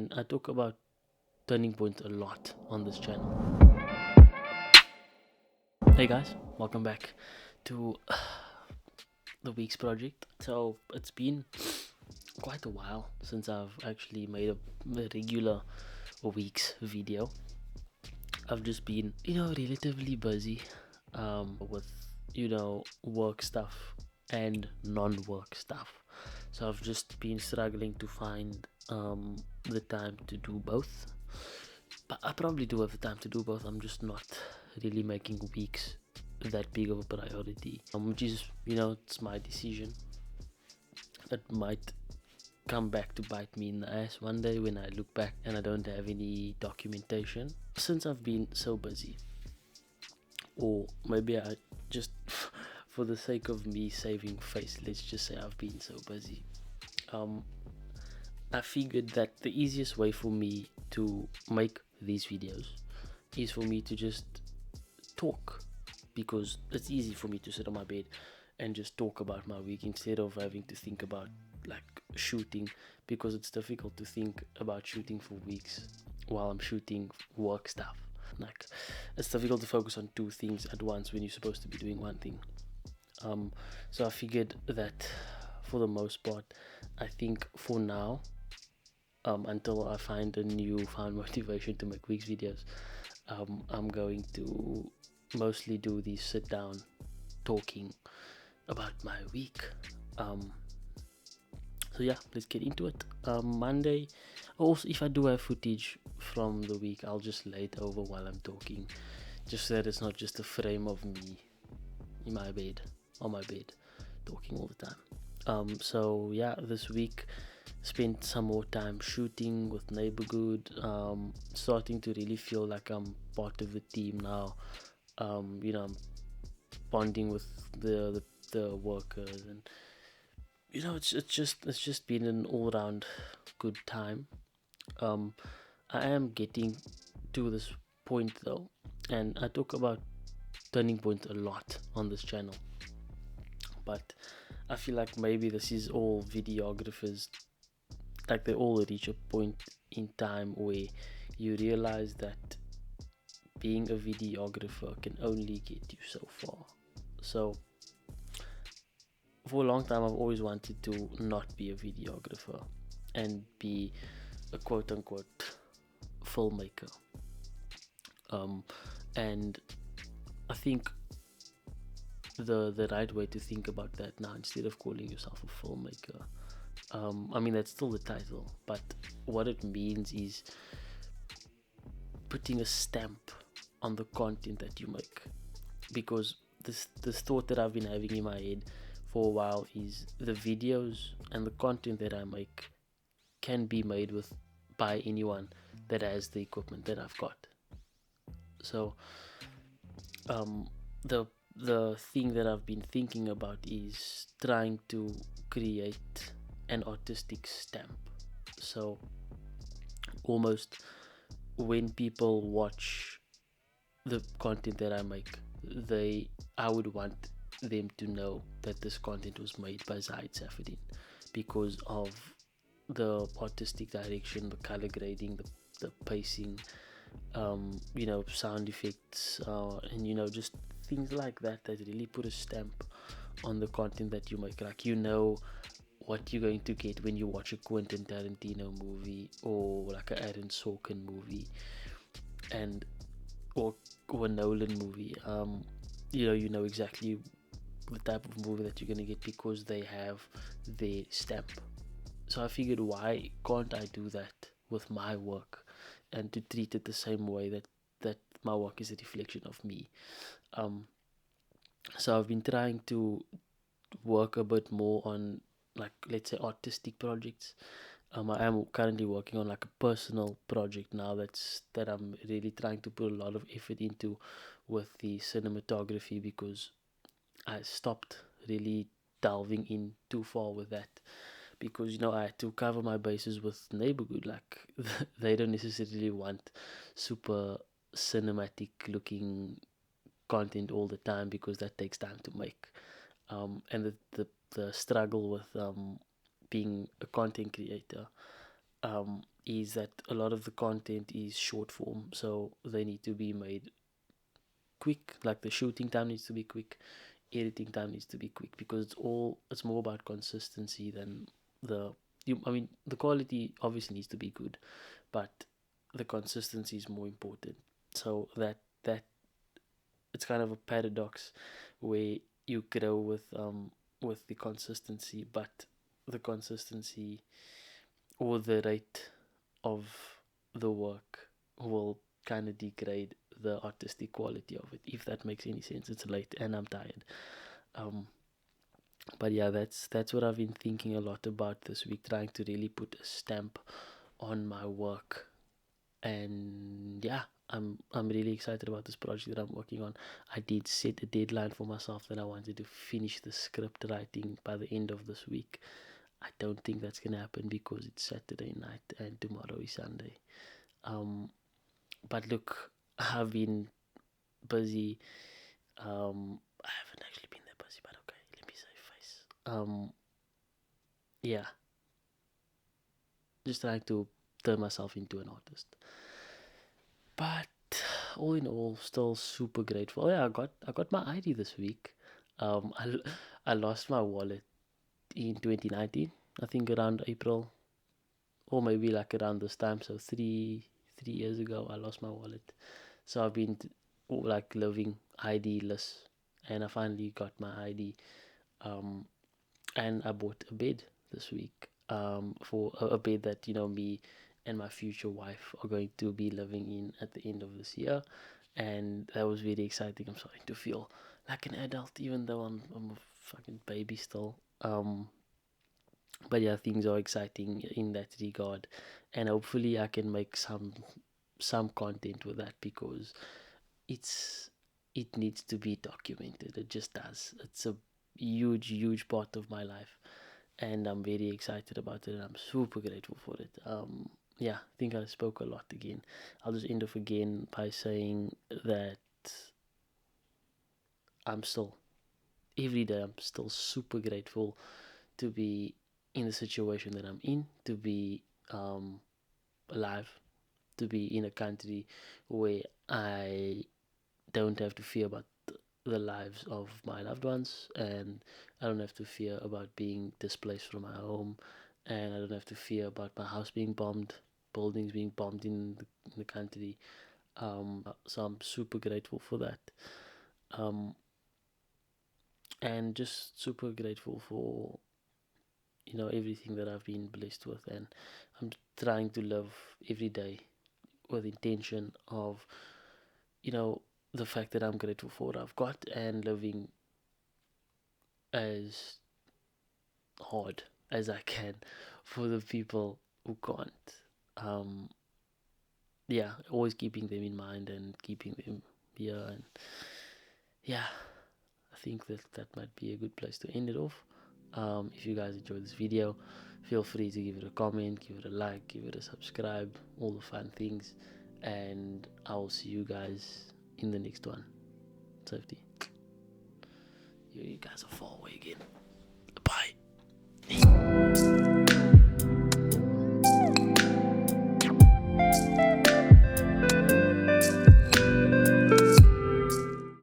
and I talk about turning points a lot on this channel. Hey guys, welcome back to the week's project. So it's been quite a while since I've actually made a regular week's video. I've just been, relatively busy with, work stuff and non-work stuff. So I've just been struggling to find the time to do both. But I probably do have the time to do both. I'm just not really making weeks that big of a priority. Which is, it's my decision. It might come back to bite me in the ass one day when I look back and I don't have any documentation. Since I've been so busy, or maybe I just, for the sake of me saving face, let's just say I've been so busy. I figured that the easiest way for me to make these videos is for me to just talk, because it's easy for me to sit on my bed and just talk about my week instead of having to think about like shooting, because it's difficult to think about shooting for weeks while I'm shooting work stuff. Like, it's difficult to focus on two things at once when you're supposed to be doing one thing. So I figured that for the most part, I think for now, until I find a newfound motivation to make week's videos, I'm going to mostly do these sit down talking about my week. So yeah, let's get into it. Monday, also, if I do have footage from the week, I'll just lay it over while I'm talking, just so that it's not just a frame of me in my bed, on my bed, talking all the time. So yeah, this week spent some more time shooting with Neighborhood, starting to really feel like I'm part of the team now. I'm bonding with the workers, and it's just been an all round good time. I am getting to this point though, and I talk about turning point a lot on this channel, but I feel like maybe this is all videographers, like they all reach a point in time where you realize that being a videographer can only get you so far. So for a long time I've always wanted to not be a videographer and be a quote unquote filmmaker. And I think the right way to think about that now, instead of calling yourself a filmmaker, I mean, that's still the title, but what it means is putting a stamp on the content that you make. Because this thought that I've been having in my head for a while is the videos and the content that I make can be made by anyone that has the equipment that I've got. So the thing that I've been thinking about is trying to create an artistic stamp. So almost when people watch the content that I make, I would want them to know that this content was made by Zaid Safadin because of the artistic direction, the color grading, the pacing, sound effects, and just things like that really put a stamp on the content that you make. Like, what you're going to get when you watch a Quentin Tarantino movie or like a Aaron Sorkin movie, or a Nolan movie. You know exactly the type of movie that you're gonna get because they have their stamp. So I figured, why can't I do that with my work and to treat it the same way that my work is a reflection of me. So I've been trying to work a bit more on, like, let's say, artistic projects. I am currently working on like a personal project now that I'm really trying to put a lot of effort into with the cinematography, because I stopped really delving in too far with that, because I had to cover my bases with Neighborhood. Like, they don't necessarily want super cinematic looking content all the time, because that takes time to make. And the struggle with being a content creator is that a lot of the content is short form, so they need to be made quick. Like the shooting time needs to be quick, editing time needs to be quick, because it's more about consistency than the I mean, the quality obviously needs to be good, but the consistency is more important. So that it's kind of a paradox where you grow with the consistency, but the consistency or the rate of the work will kind of degrade the artistic quality of it, if that makes any sense. It's late and I'm tired. um but yeah, that's what I've been thinking a lot about this week, trying to really put a stamp on my work. And yeah, I'm really excited about this project that I'm working on. I did set a deadline for myself that I wanted to finish the script writing by the end of this week. I don't think that's gonna happen because it's Saturday night and tomorrow is Sunday. um but look, I've been busy. I haven't actually been that busy, but okay, let me save face. Yeah, just trying to turn myself into an artist. But all in all, still super grateful. Oh yeah, I got my ID this week. I lost my wallet in 2019. I think around April, or maybe like around this time. So three years ago, I lost my wallet. So I've been like living ID-less, and I finally got my ID. Um, and I bought a bed this week. For a bed that me and my future wife are going to be living in at the end of this year, and that was really exciting. I'm starting to feel like an adult, even though I'm a fucking baby still. But yeah, things are exciting in that regard, and hopefully I can make some content with that, because it's it needs to be documented. It just does. It's a huge part of my life, and I'm very excited about it, and I'm super grateful for it. Yeah, I think I spoke a lot again. I'll just end off again by saying that I'm still every day I'm still super grateful to be in the situation that I'm in, to be alive, to be in a country where I don't have to fear about the lives of my loved ones, and I don't have to fear about being displaced from my home, and I don't have to fear about my house being bombed, buildings being bombed in the country. So I'm super grateful for that. Um, and just super grateful for everything that I've been blessed with, and I'm trying to live every day with intention of you know the fact that I'm grateful for what I've got, and living as hard as I can for the people who can't. Um, yeah, always keeping them in mind and keeping them here, and yeah, I think that might be a good place to end it off. If you guys enjoyed this video, feel free to give it a comment, give it a like, give it a subscribe, all the fun things, and I will see you guys in the next one. Safety. You guys are far away again.